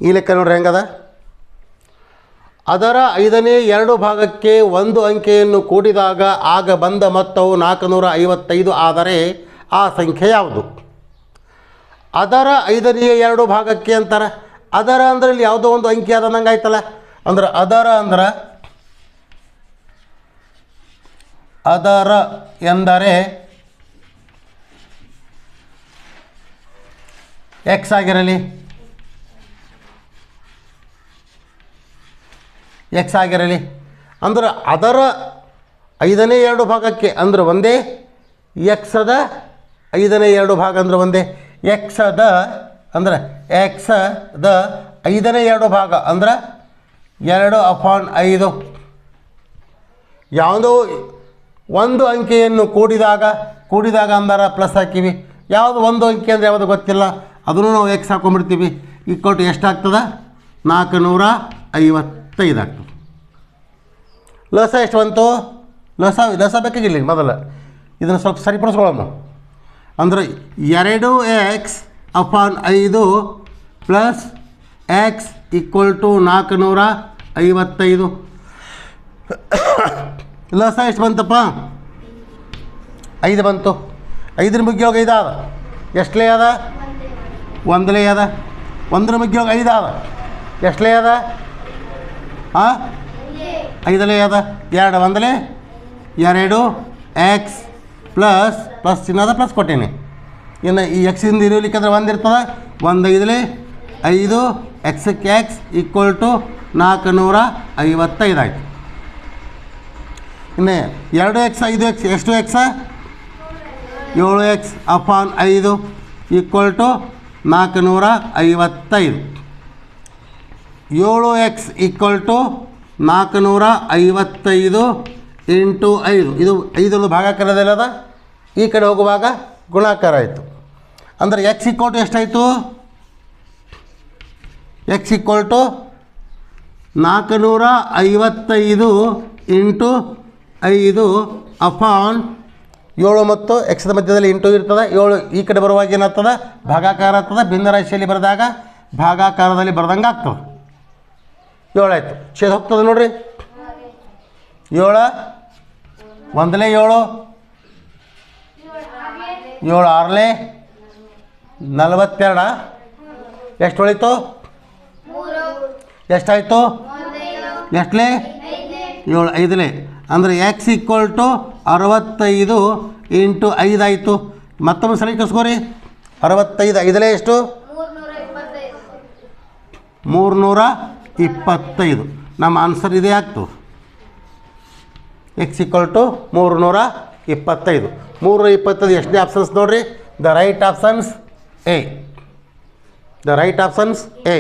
ಈ ಲೆಕ್ಕ ನೋಡ್ರಿ ಹೆಂಗದ. ಅದರ 5ನೇ 2 ಭಾಗಕ್ಕೆ ಒಂದು ಅಂಕೆಯನ್ನು ಕೂಡಿದಾಗ ಆಗ ಬಂದ ಮೊತ್ತವು 455 ಆದರೆ ಆ ಸಂಖ್ಯೆ ಯಾವುದು? ಅದರ 5ನೇ 2 ಭಾಗಕ್ಕೆ ಅಂತಾರೆ. ಅದರ ಅಂದ್ರೆ ಇಲ್ಲಿ ಯಾವುದೋ ಒಂದು ಅಂಕಿ ಅದ ನಂಗೆ ಆಯ್ತಲ್ಲ. ಅಂದ್ರೆ ಅದರ ಅಂದ್ರೆ ಅದರ ಎಂದರೆ ಎಕ್ಸ್ ಆಗಿರಲಿ, ಎಕ್ಸ್ ಆಗಿರಲಿ. ಅಂದ್ರೆ ಅದರ 5ನೇ 2 ಭಾಗಕ್ಕೆ ಅಂದ್ರೆ ಒಂದೇ, ಎಕ್ಸದ 5ನೇ 2 ಭಾಗ ಅಂದ್ರೆ ಒಂದೇ. ಎಕ್ಸದ ಅಂದ್ರೆ ಎಕ್ಸದ 5ನೇ 2 ಭಾಗ ಅಂದ್ರೆ 2/5. ಯಾವುದೋ ಒಂದು ಅಂಕೆಯನ್ನು ಕೂಡಿದಾಗ ಅಂದ್ರೆ ಪ್ಲಸ್ ಹಾಕಿವಿ. ಯಾವುದು ಒಂದು ಅಂಕೆ ಅಂದರೆ ಯಾವುದು ಗೊತ್ತಿಲ್ಲ, ಅದನ್ನು ನಾವು ಎಕ್ಸ್ ಹಾಕೊಂಡ್ಬಿಡ್ತೀವಿ. ಈಕ್ವಲ್ ಟು ಎಷ್ಟಾಗ್ತದೆ? 455 ಆಗ್ತದೆ. ಲಸ ಎಷ್ಟು ಬಂತು? ಲಸ ಬೇಕಾಗಿಲ್ಲ ಮೊದಲು. ಇದನ್ನು ಸ್ವಲ್ಪ ಸರಿಪಡಿಸ್ಕೊಳ್ಳೋಣ. ಅಂದರೆ 2x/5 plus x equal to 455. ಲಸ ಎಷ್ಟು ಬಂತಪ್ಪ? 5 ಬಂತು. 5ರ ಮುಗಿಯೋಗ 5 ಅದ. ಎಷ್ಟಲೇ ಅದ? 1ಲೇ ಅದ. 1ರ ಮುಗಿಯೋಗ 5 ಅದ. ಎಷ್ಟಲೇ ಅದ? 5ಲೇ ಅದ. 2 1ಲೇ 2 ಎಕ್ಸ್ ಪ್ಲಸ್ ಚಿನ್ನದ ಪ್ಲಸ್ ಕೊಟ್ಟೀನಿ. ಇನ್ನು ಈ ಎಕ್ಸಿಂದ ಇರಲಿಕ್ಕಂದ್ರೆ 1 ಇರ್ತದೆ. 1 5ಲೇ 5 ಎಕ್ಸಕ್ಕೆ ಎಕ್ಸ್ ಈಕ್ವಲ್ ಟು 455 ಆಯಿತು. ಇನ್ನು 2x 5x ಎಷ್ಟು x? 7x/5 equal to 455. 7x equal to 455 into 5. ಇದು 5 ಭಾಗಾಕಾರದಲ್ಲದ, ಈ ಕಡೆ ಹೋಗುವಾಗ ಗುಣಾಕಾರ ಆಯಿತು. ಅಂದರೆ ಎಕ್ಸ್ ಈಕ್ವಲ್ ಟು ಎಷ್ಟಾಯಿತು? ಎಕ್ಸ್ ಈಕ್ವಲ್ ಟು 455 ಇಂಟು 5/7 ಮತ್ತು ಎಕ್ಸ್ದ ಮಧ್ಯದಲ್ಲಿ ಇಂಟು ಇರ್ತದೆ. 7 ಈ ಕಡೆ ಬರುವಾಗ ಏನಾಗ್ತದೆ? ಭಾಗಾಕಾರ ಆಗ್ತದೆ. ಭಿನ್ನ ರಾಶಿಯಲ್ಲಿ ಬರೆದಾಗ ಭಾಗಾಕಾರದಲ್ಲಿ ಬರ್ದಂಗೆ ಆಗ್ತದೆ. 7 ಆಯಿತು. ಛೇದ ಹೋಗ್ತದೆ ನೋಡ್ರಿ. 7 1ಲೇ 7 7 6ಲೇ 42. ಎಷ್ಟು ಉಳಿತು? ಎಷ್ಟಾಯಿತು? ಎಷ್ಟಲೇ? 7 5ಲೇ. ಅಂದರೆ ಎಕ್ಸ್ ಈಕ್ವಲ್ ಟು 65 ಇಂಟು 5 ಆಯಿತು. ಮತ್ತೊಮ್ಮೆ ಸರಿ ಕಸ್ಕೋರಿ. 65 5ಲೇ ಎಷ್ಟು? 325. ನಮ್ಮ ಆನ್ಸರ್ ಇದೇ ಆಗ್ತದೆ. X equal to 325. 325 ಎಷ್ಟನೇ ಆಪ್ಷನ್ಸ್ ನೋಡಿರಿ? The right options A.